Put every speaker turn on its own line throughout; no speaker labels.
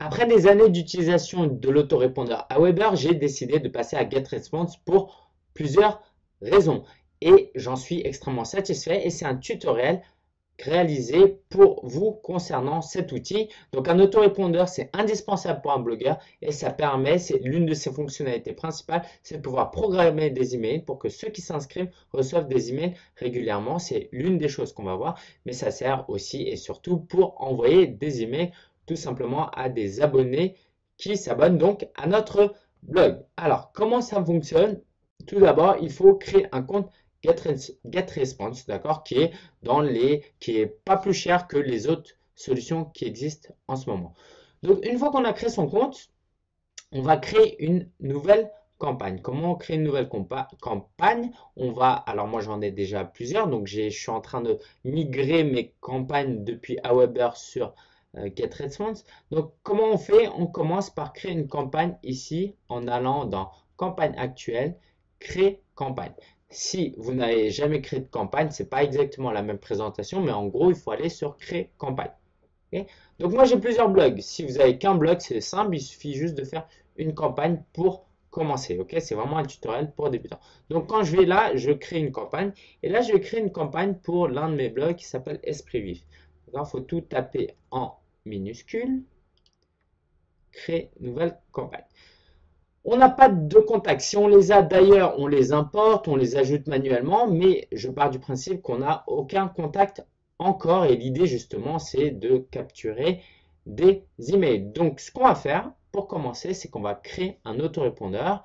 Après des années d'utilisation de l'autorépondeur Aweber, j'ai décidé de passer à GetResponse pour plusieurs raisons. Et j'en suis extrêmement satisfait et c'est un tutoriel réalisé pour vous concernant cet outil. Donc un autorépondeur, c'est indispensable pour un blogueur et ça permet, c'est l'une de ses fonctionnalités principales, c'est de pouvoir programmer des emails pour que ceux qui s'inscrivent reçoivent des emails régulièrement. C'est l'une des choses qu'on va voir, mais ça sert aussi et surtout pour envoyer des emails tout simplement à des abonnés qui s'abonnent donc à notre blog. Alors, comment ça fonctionne? Tout d'abord, il faut créer un compte GetResponse, d'accord, qui est pas plus cher que les autres solutions qui existent en ce moment. Donc, une fois qu'on a créé son compte, on va créer une nouvelle campagne. Comment on crée une nouvelle campagne? Alors moi j'en ai déjà plusieurs, donc je suis en train de migrer mes campagnes depuis Aweber sur GetResponse. Donc comment on fait? On commence par créer une campagne ici en allant dans campagne actuelle, créer campagne. Si vous n'avez jamais créé de campagne, c'est pas exactement la même présentation, mais en gros il faut aller sur créer campagne. Okay. Donc moi j'ai plusieurs blogs. Si vous avez qu'un blog, c'est simple, il suffit juste de faire une campagne pour commencer. Ok, c'est vraiment un tutoriel pour débutants. Donc quand je vais là, je crée une campagne. Et là, je vais créer une campagne pour l'un de mes blogs qui s'appelle Esprit Vif. Il faut tout taper en minuscule. Créer nouvelle campagne. On n'a pas de contacts. Si on les a d'ailleurs, on les importe, on les ajoute manuellement, mais je pars du principe qu'on n'a aucun contact encore. Et l'idée justement, c'est de capturer des emails. Donc ce qu'on va faire pour commencer, c'est qu'on va créer un autorépondeur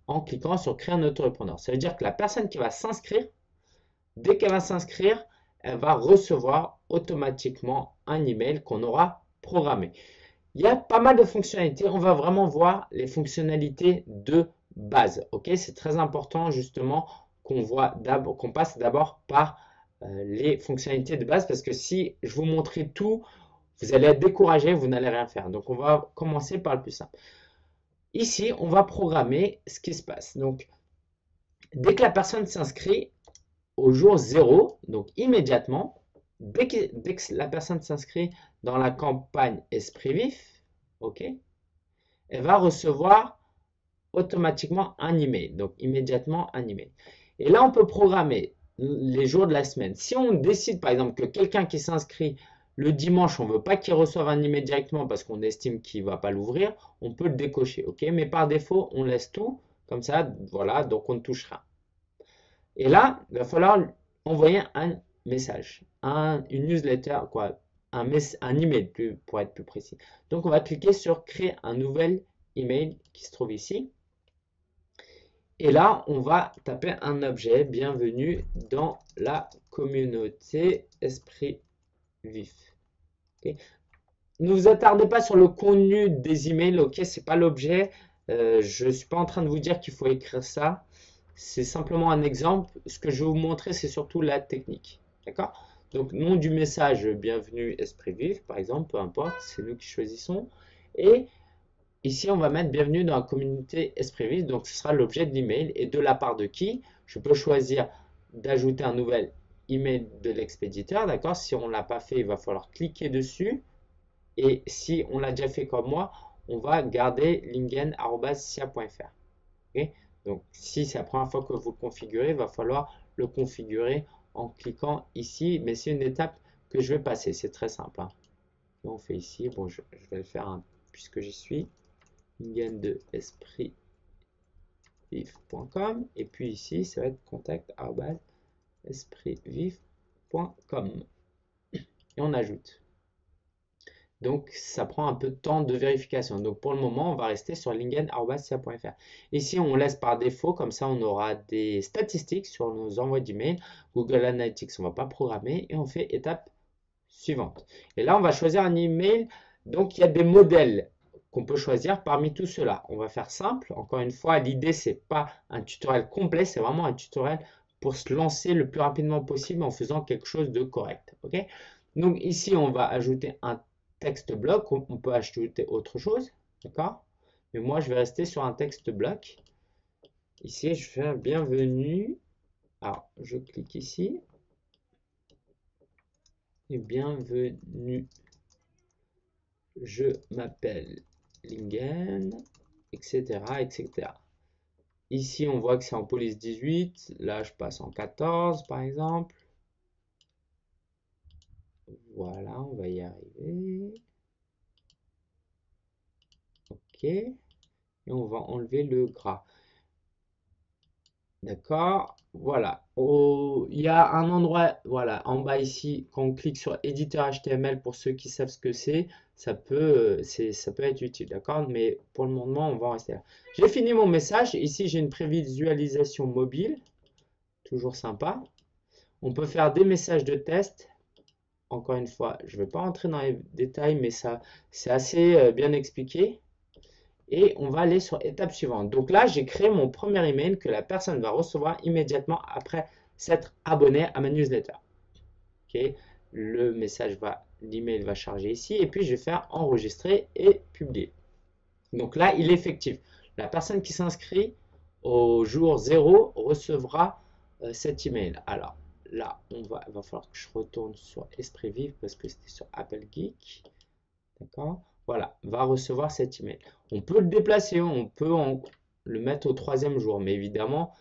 en cliquant sur créer un autorépondeur. Ça veut dire que la personne qui va s'inscrire, dès qu'elle va s'inscrire, elle va recevoir automatiquement un email qu'on aura programmé. Il y a pas mal de fonctionnalités. On va vraiment voir les fonctionnalités de base. Ok, c'est très important justement qu'on passe d'abord par les fonctionnalités de base parce que si je vous montrais tout, vous allez être découragé, vous n'allez rien faire. Donc on va commencer par le plus simple. Ici, on va programmer ce qui se passe. Donc dès que la personne s'inscrit au jour 0, donc immédiatement, dès que la personne s'inscrit dans la campagne Esprit Vif, ok, elle va recevoir automatiquement un email. Donc immédiatement un email. Et là, on peut programmer les jours de la semaine. Si on décide par exemple que quelqu'un qui s'inscrit le dimanche, on ne veut pas qu'il reçoive un email directement parce qu'on estime qu'il ne va pas l'ouvrir, on peut le décocher. Ok, mais par défaut, on laisse tout comme ça. Voilà, donc on ne touche rien. Et là, il va falloir envoyer un message, une newsletter, quoi, un email pour être plus précis. Donc on va cliquer sur créer un nouvel email qui se trouve ici. Et là, on va taper un objet, bienvenue dans la communauté Esprit Vif. Okay. Ne vous attardez pas sur le contenu des emails, ok, c'est pas l'objet. Je ne suis pas en train de vous dire qu'il faut écrire ça. C'est simplement un exemple. Ce que je vais vous montrer, c'est surtout la technique. D'accord? Donc, nom du message, bienvenue Esprit Vif, par exemple, peu importe, c'est nous qui choisissons. Et ici, on va mettre bienvenue dans la communauté Esprit Vif. Donc, ce sera l'objet de l'email. Et de la part de qui? Je peux choisir d'ajouter un nouvel email de l'expéditeur. D'accord? Si on ne l'a pas fait, il va falloir cliquer dessus. Et si on l'a déjà fait comme moi, on va garder lingen@sia.fr. Okay? Donc, si c'est la première fois que vous le configurez, il va falloir le configurer en cliquant ici. Mais c'est une étape que je vais passer. C'est très simple. Hein. Et on fait ici. Bon, je vais le faire hein, puisque j'y suis. Lingen de espritvif.com. Et puis ici, ça va être contact@espritvif.com. Et on ajoute. Donc, ça prend un peu de temps de vérification. Donc, pour le moment, on va rester sur lingen@sia.fr. Ici, on laisse par défaut, comme ça, on aura des statistiques sur nos envois d'email. Google Analytics, on ne va pas programmer et on fait étape suivante. Et là, on va choisir un email. Donc, il y a des modèles qu'on peut choisir parmi tout cela. On va faire simple. Encore une fois, l'idée, ce n'est pas un tutoriel complet, c'est vraiment un tutoriel pour se lancer le plus rapidement possible en faisant quelque chose de correct. Okay. Donc, ici, on va ajouter un texte bloc, on peut ajouter autre chose, d'accord? Mais moi, je vais rester sur un texte bloc. Ici, je fais un bienvenue. Alors, je clique ici. Et bienvenue je m'appelle Lingen, etc., etc. Ici, on voit que c'est en police 18. Là, je passe en 14, par exemple. Voilà, on va y arriver. OK. Et on va enlever le gras. D'accord, voilà. Il y a un endroit, voilà, en bas ici, quand on clique sur éditeur HTML, pour ceux qui savent ce que c'est, ça peut être utile, d'accord? Mais pour le moment, on va en rester là. J'ai fini mon message. Ici, j'ai une prévisualisation mobile, toujours sympa. On peut faire des messages de test. Encore une fois, je ne vais pas entrer dans les détails, mais ça, c'est assez bien expliqué. Et on va aller sur étape suivante. Donc là, j'ai créé mon premier email que la personne va recevoir immédiatement après s'être abonné à ma newsletter. Ok, le message l'email va charger ici et puis je vais faire enregistrer et publier. Donc là, il est effectif. La personne qui s'inscrit au jour 0 recevra cet email. Alors là, il va falloir que je retourne sur Esprit Vif parce que c'était sur Apple Geek. D'accord? Voilà, va recevoir cet email. On peut le déplacer, on peut le mettre au 3e jour, mais évidemment,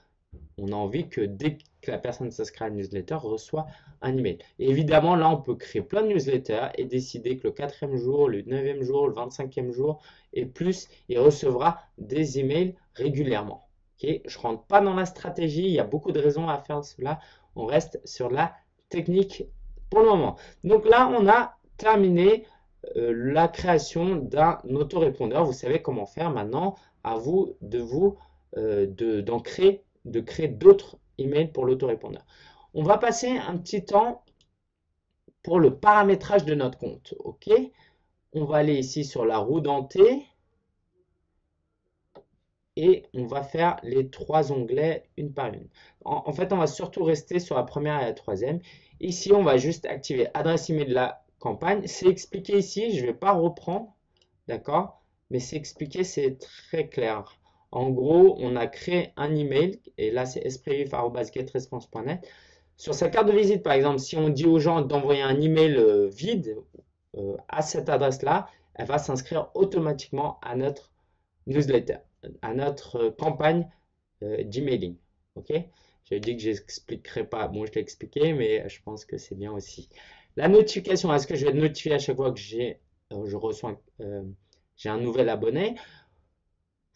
on a envie que dès que la personne s'inscrit à la newsletter, reçoit un email. Et évidemment, là, on peut créer plein de newsletters et décider que le 4e jour, le 9e jour, le 25e jour et plus, il recevra des emails régulièrement. Okay? Je ne rentre pas dans la stratégie, il y a beaucoup de raisons à faire cela. On reste sur la technique pour le moment. Donc là, on a terminé la création d'un autorépondeur. Vous savez comment faire maintenant. À vous d'en créer, de créer d'autres emails pour l'autorépondeur. On va passer un petit temps pour le paramétrage de notre compte. OK? On va aller ici sur la roue dentée et on va faire les 3 onglets une par une. En fait, on va surtout rester sur la première et la 3e. Ici, on va juste activer adresse email de la campagne. C'est expliqué ici, je ne vais pas reprendre, d'accord? Mais c'est expliqué, c'est très clair. En gros, on a créé un email, et là c'est esprit@getresponse.net. Sur sa carte de visite, par exemple, si on dit aux gens d'envoyer un email vide à cette adresse-là, elle va s'inscrire automatiquement à notre newsletter, à notre campagne d'emailing. Ok? J'ai dit que je n'expliquerai pas. Bon, je l'ai expliqué, mais je pense que c'est bien aussi. La notification, est-ce que je vais notifier à chaque fois que je reçois, j'ai un nouvel abonné?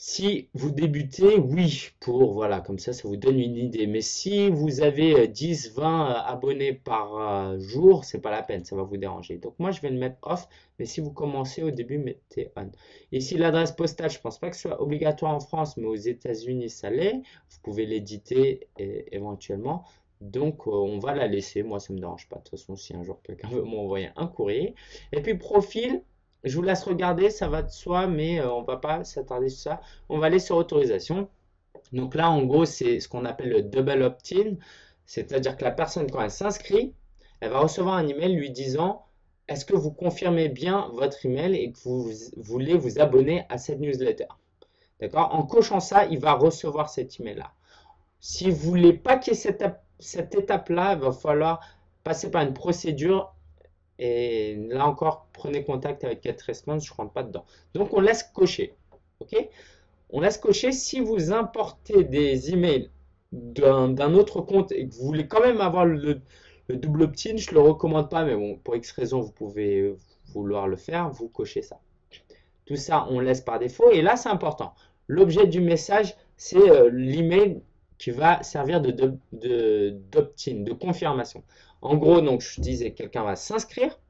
Si vous débutez, oui, voilà, comme ça vous donne une idée. Mais si vous avez 10, 20 abonnés par jour, c'est pas la peine, ça va vous déranger. Donc moi, je vais le mettre off, mais si vous commencez au début, mettez on. Ici, l'adresse postale, je pense pas que ce soit obligatoire en France, mais aux États-Unis, ça l'est. Vous pouvez l'éditer éventuellement. Donc, on va la laisser. Moi, ça me dérange pas. De toute façon, si un jour quelqu'un veut m'envoyer un courrier. Et puis, profil. Je vous laisse regarder, ça va de soi, mais on ne va pas s'attarder sur ça. On va aller sur autorisation. Donc là, en gros, c'est ce qu'on appelle le double opt-in. C'est-à-dire que la personne, quand elle s'inscrit, elle va recevoir un email lui disant est-ce que vous confirmez bien votre email et que vous voulez vous abonner à cette newsletter. D'accord? En cochant ça, il va recevoir cet email-là. Si vous ne voulez pas qu'il y ait cette étape-là, il va falloir passer par une procédure. Et là encore, prenez contact avec GetResponse, je ne rentre pas dedans. Donc, on laisse cocher. OK? On laisse cocher si vous importez des emails d'un autre compte et que vous voulez quand même avoir le double opt-in, je ne le recommande pas, mais bon, pour X raison, vous pouvez vouloir le faire, vous cochez ça. Tout ça, on laisse par défaut. Et là, c'est important. L'objet du message, c'est l'email qui va servir d'opt-in, de confirmation. En gros, donc, je disais, quelqu'un va s'inscrire,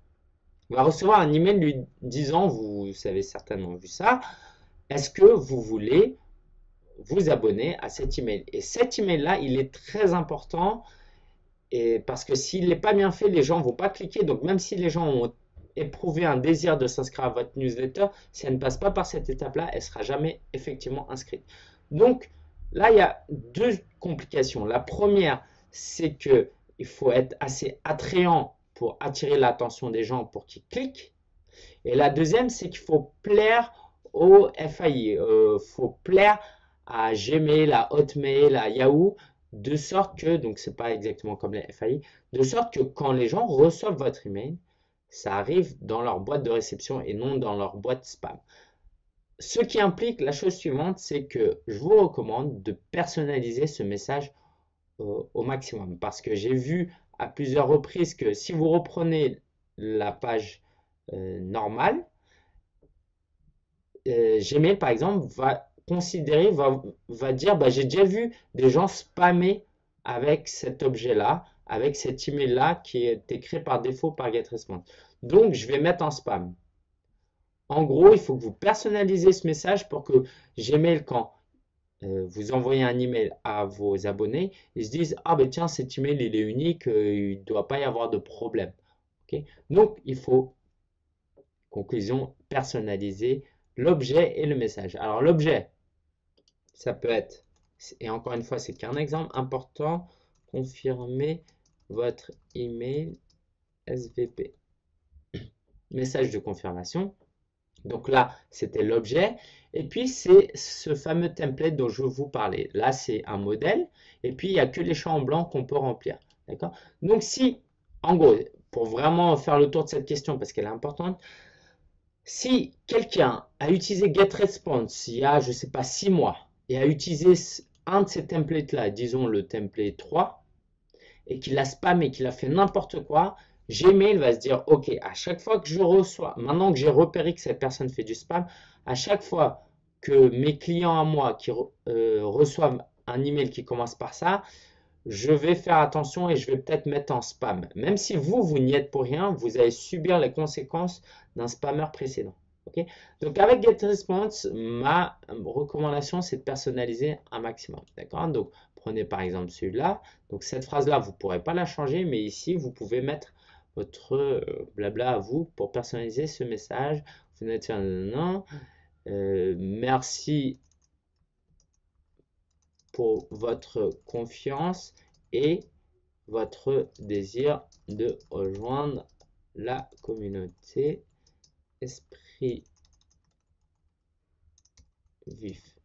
va recevoir un email lui disant, vous avez certainement vu ça, est-ce que vous voulez vous abonner à cet email? Et cet email-là, il est très important parce que s'il n'est pas bien fait, les gens ne vont pas cliquer. Donc, même si les gens ont éprouvé un désir de s'inscrire à votre newsletter, si elle ne passe pas par cette étape-là, elle ne sera jamais effectivement inscrite. Donc, là, il y a 2 complications. La première, c'est qu'il faut être assez attrayant pour attirer l'attention des gens pour qu'ils cliquent. Et la deuxième, c'est qu'il faut plaire au FAI. Il faut plaire à Gmail, à Hotmail, à Yahoo, de sorte que, donc c'est pas exactement comme les FAI, de sorte que quand les gens reçoivent votre email, ça arrive dans leur boîte de réception et non dans leur boîte spam. Ce qui implique la chose suivante, c'est que je vous recommande de personnaliser ce message au maximum. Parce que j'ai vu à plusieurs reprises que si vous reprenez la page normale, Gmail par exemple va considérer, va dire bah, j'ai déjà vu des gens spammer avec cet objet-là, avec cet email-là qui est créé par défaut par GetResponse. Donc je vais mettre en spam. En gros, il faut que vous personnalisez ce message pour que Gmail, quand vous envoyez un email à vos abonnés, ils se disent ah ben tiens, cet email il est unique, il ne doit pas y avoir de problème. Okay. Donc il faut, conclusion, personnaliser l'objet et le message. Alors l'objet, ça peut être, et encore une fois, c'est qu'un exemple important, confirmer votre email SVP. Message de confirmation. Donc là, c'était l'objet. Et puis, c'est ce fameux template dont je vous parlais. Là, c'est un modèle. Et puis, il n'y a que les champs en blanc qu'on peut remplir. D'accord? Donc, si, en gros, pour vraiment faire le tour de cette question, parce qu'elle est importante, si quelqu'un a utilisé GetResponse il y a, je ne sais pas, 6 mois, et a utilisé un de ces templates-là, disons le template 3, et qu'il a spammé, qu'il a fait n'importe quoi, Gmail va se dire, ok, à chaque fois que je reçois, maintenant que j'ai repéré que cette personne fait du spam, à chaque fois que mes clients à moi qui reçoivent un email qui commence par ça, je vais faire attention et je vais peut-être mettre en spam. Même si vous n'y êtes pour rien, vous allez subir les conséquences d'un spammer précédent. Okay. Donc avec GetResponse, ma recommandation, c'est de personnaliser un maximum. D'accord. Donc prenez par exemple celui-là. Donc cette phrase-là, vous ne pourrez pas la changer, mais ici, vous pouvez mettre votre blabla à vous pour personnaliser ce message. Vous venez de faire non. Merci pour votre confiance et votre désir de rejoindre la communauté Esprit Vif.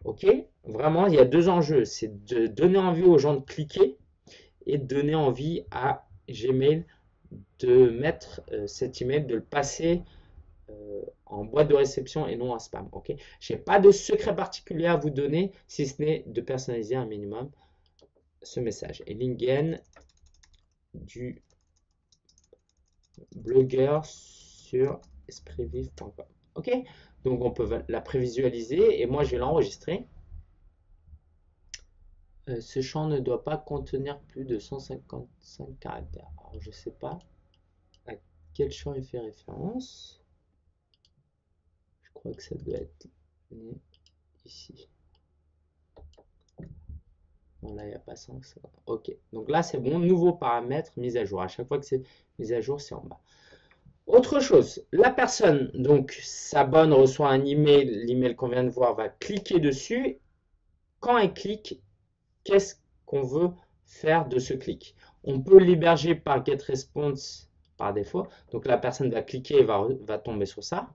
Ok? Vraiment, il y a deux enjeux. C'est de donner envie aux gens de cliquer et de donner envie à Gmail de mettre cet email, de le passer en boîte de réception et non en spam. Ok? Je n'ai pas de secret particulier à vous donner si ce n'est de personnaliser un minimum ce message. Et Lingen du blogueur sur espritvif.com. Ok? Donc on peut la prévisualiser et moi je vais l'enregistrer. Ce champ ne doit pas contenir plus de 155 caractères. Alors je ne sais pas à quel champ il fait référence. Je crois que ça doit être ici. Non, là, il n'y a pas 5. Ok, donc là, c'est bon. Nouveau paramètre, mise à jour. À chaque fois que c'est mise à jour, c'est en bas. Autre chose, la personne donc s'abonne, reçoit un email, l'email qu'on vient de voir, va cliquer dessus. Quand elle clique, qu'est-ce qu'on veut faire de ce clic? On peut l'héberger par GetResponse par défaut. Donc la personne va cliquer et va tomber sur ça.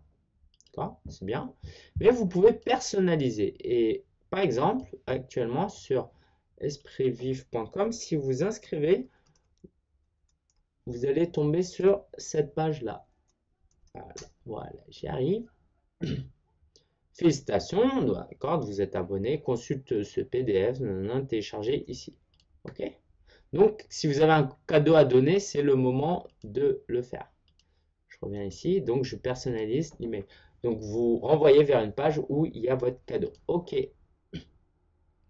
C'est bien. Mais vous pouvez personnaliser. Et par exemple, actuellement sur espritvive.com, si vous inscrivez, vous allez tomber sur cette page-là. Voilà, j'y arrive. Félicitations, d'accord, vous êtes abonné, consulte ce PDF, téléchargé ici. Ok? Donc, si vous avez un cadeau à donner, c'est le moment de le faire. Je reviens ici, donc je personnalise l'email. Donc, vous renvoyez vers une page où il y a votre cadeau. Ok.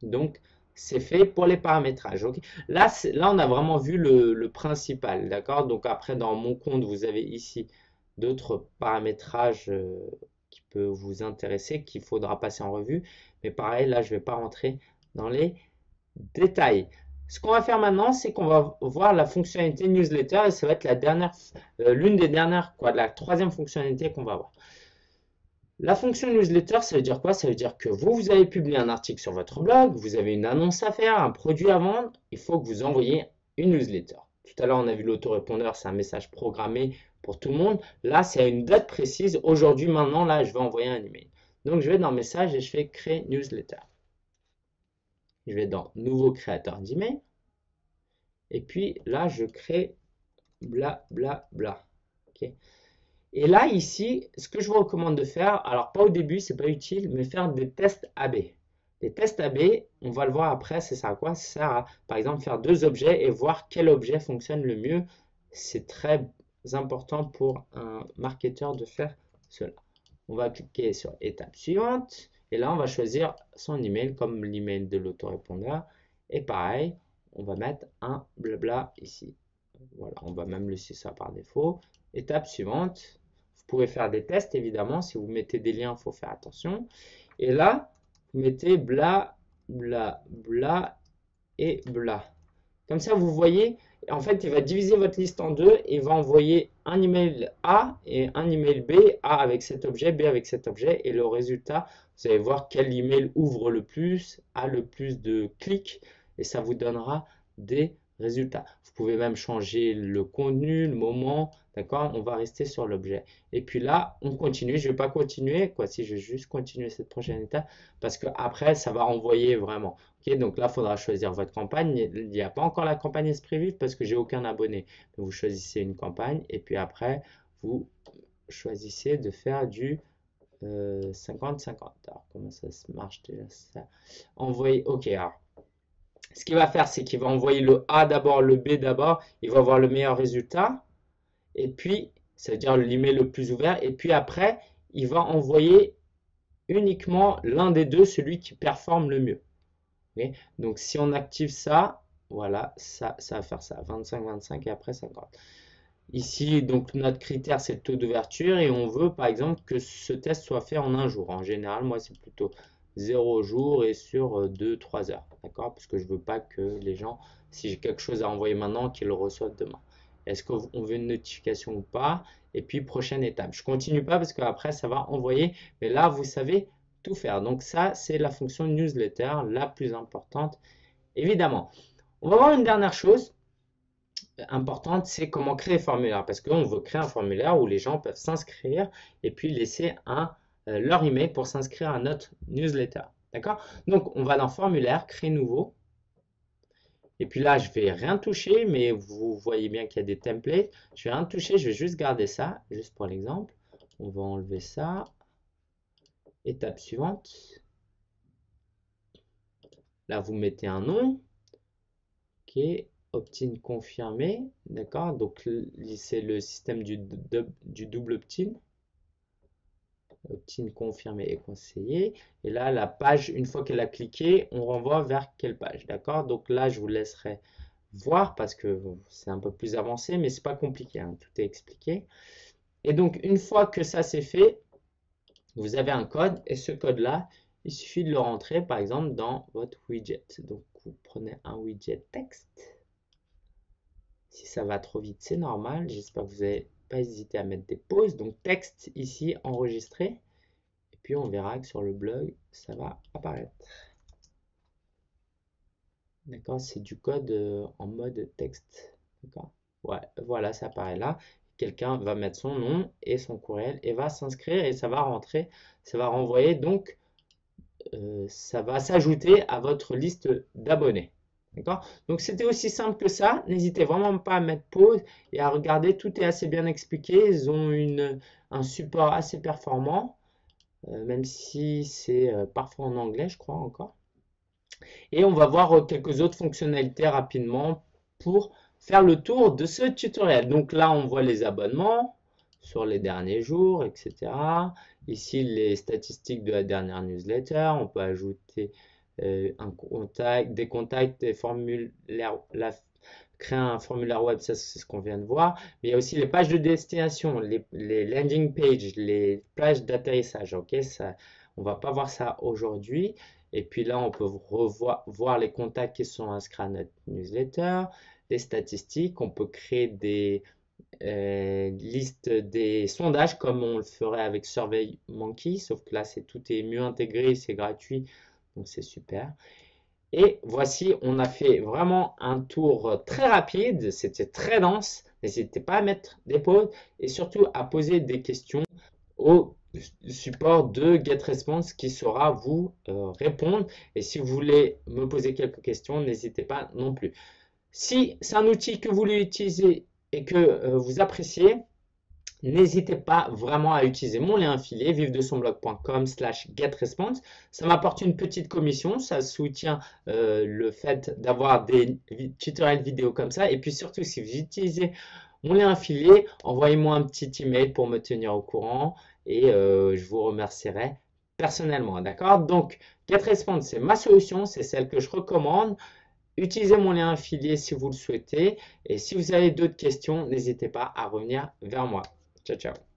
Donc, c'est fait pour les paramétrages. Okay. Là, on a vraiment vu le principal. D'accord. Donc, après, dans mon compte, vous avez ici d'autres paramétrages qui peuvent vous intéresser, qu'il faudra passer en revue. Mais pareil, là, je ne vais pas rentrer dans les détails. Ce qu'on va faire maintenant, c'est qu'on va voir la fonctionnalité newsletter et ça va être la dernière, l'une des dernières, la troisième fonctionnalité qu'on va voir. La fonction newsletter, ça veut dire quoi? Ça veut dire que vous avez publié un article sur votre blog, vous avez une annonce à faire, un produit à vendre, il faut que vous envoyiez une newsletter. Tout à l'heure, on a vu l'autorépondeur, c'est un message programmé pour tout le monde. Là, c'est à une date précise. Aujourd'hui, maintenant, là, je vais envoyer un email. Donc, je vais dans Message et je fais Créer newsletter. Je vais dans Nouveau créateur d'email. Et puis là, je crée bla bla bla. ok. Et là, ici, ce que je vous recommande de faire, alors pas au début, c'est pas utile, mais faire des tests AB. Les tests AB, on va le voir après, ça sert à quoi? Ça sert à, par exemple, faire deux objets et voir quel objet fonctionne le mieux. C'est très important pour un marketeur de faire cela. On va cliquer sur étape suivante. Et là, on va choisir son email comme l'email de l'autorépondeur. Et pareil, on va mettre un blabla ici. Voilà, on va même laisser ça par défaut. Étape suivante. Vous pouvez faire des tests, évidemment. Si vous mettez des liens, il faut faire attention. Et là, vous mettez bla, bla, bla et bla. Comme ça, vous voyez, en fait, il va diviser votre liste en deux et il va envoyer un email A et un email B, A avec cet objet, B avec cet objet. Et le résultat, vous allez voir quel email ouvre le plus, a le plus de clics et ça vous donnera des résultats. Vous pouvez même changer le contenu, le moment, d'accord? On va rester sur l'objet. Et puis là, on continue. Je ne vais pas continuer, quoi, si je vais juste continuer cette prochaine étape parce qu'après, ça va envoyer vraiment. Okay, donc là, il faudra choisir votre campagne. Il n'y a pas encore la campagne Esprit Vif parce que j'ai aucun abonné. Donc, vous choisissez une campagne et puis après, vous choisissez de faire du 50-50. Alors, comment ça se marche déjà ça? Envoyer. Ok, alors. Ce qu'il va faire, c'est qu'il va envoyer le A d'abord, le B d'abord. Il va avoir le meilleur résultat. Et puis, ça veut dire l'email le plus ouvert. Et puis après, il va envoyer uniquement l'un des deux, celui qui performe le mieux. Okay. Donc, si on active ça, voilà, ça va faire ça, 25, 25 et après 50. Ici, donc, notre critère, c'est le taux d'ouverture et on veut, par exemple, que ce test soit fait en un jour. En général, moi, c'est plutôt 0 jour et sur 2-3 heures, d'accord? Parce que je ne veux pas que les gens, si j'ai quelque chose à envoyer maintenant, qu'ils le reçoivent demain. Est-ce qu'on veut une notification ou pas? Et puis, prochaine étape. Je ne continue pas parce qu'après, ça va envoyer. Mais là, vous savez tout faire. Donc ça, c'est la fonction newsletter la plus importante, évidemment. On va voir une dernière chose importante, c'est comment créer un formulaire. Parce qu'on veut créer un formulaire où les gens peuvent s'inscrire et puis laisser leur email pour s'inscrire à notre newsletter. D'accord? Donc, on va dans formulaire, créer nouveau. Et puis là, je vais rien toucher, mais vous voyez bien qu'il y a des templates. Je vais rien toucher, je vais juste garder ça, juste pour l'exemple. On va enlever ça. Étape suivante. Là, vous mettez un nom. Ok, opt-in confirmé. D'accord, donc c'est le système du double opt-in. Opt-in confirmé et conseillé. Et là, la page, une fois qu'elle a cliqué, on renvoie vers quelle page. D'accord, donc là, je vous laisserai voir parce que c'est un peu plus avancé, mais c'est pas compliqué, hein, tout est expliqué. Et donc, une fois que ça c'est fait, vous avez un code et ce code-là, il suffit de le rentrer par exemple dans votre widget. Donc, vous prenez un widget texte. Si ça va trop vite, c'est normal. J'espère que vous n'avez pas hésité à mettre des pauses. Donc, texte ici enregistré. Et puis, on verra que sur le blog, ça va apparaître. D'accord, c'est du code en mode texte. D'accord. Ouais, voilà, ça apparaît là. Quelqu'un va mettre son nom et son courriel et va s'inscrire et ça va rentrer, ça va renvoyer. Donc, ça va s'ajouter à votre liste d'abonnés. D'accord? Donc, c'était aussi simple que ça. N'hésitez vraiment pas à mettre pause et à regarder. Tout est assez bien expliqué. Ils ont un support assez performant, même si c'est parfois en anglais, je crois encore. Et on va voir quelques autres fonctionnalités rapidement pour faire le tour de ce tutoriel. Donc là, on voit les abonnements sur les derniers jours, etc. Ici, les statistiques de la dernière newsletter. On peut ajouter un contact, des contacts, des formulaires, créer un formulaire web, ça c'est ce qu'on vient de voir. Mais il y a aussi les pages de destination, les landing pages, les pages d'atterrissage. Ok, ça, on va pas voir ça aujourd'hui. Et puis là, on peut voir les contacts qui sont inscrits à notre newsletter, les statistiques. On peut créer des listes des sondages comme on le ferait avec SurveyMonkey, sauf que là, tout est mieux intégré, c'est gratuit, donc c'est super. Et voici, on a fait vraiment un tour très rapide, c'était très dense. N'hésitez pas à mettre des pauses et surtout à poser des questions au support de GetResponse qui saura vous répondre. Et si vous voulez me poser quelques questions, n'hésitez pas non plus. Si c'est un outil que vous voulez utiliser et que vous appréciez, n'hésitez pas vraiment à utiliser mon lien affilié vivre-de-son-blog.com/getresponse. Ça m'apporte une petite commission, ça soutient le fait d'avoir des tutoriels vidéo comme ça. Et puis surtout, si vous utilisez mon lien affilié, envoyez-moi un petit email pour me tenir au courant et je vous remercierai personnellement. D'accord? Donc, GetResponse, c'est ma solution, c'est celle que je recommande. Utilisez mon lien affilié si vous le souhaitez. Et si vous avez d'autres questions, n'hésitez pas à revenir vers moi. Ciao, ciao.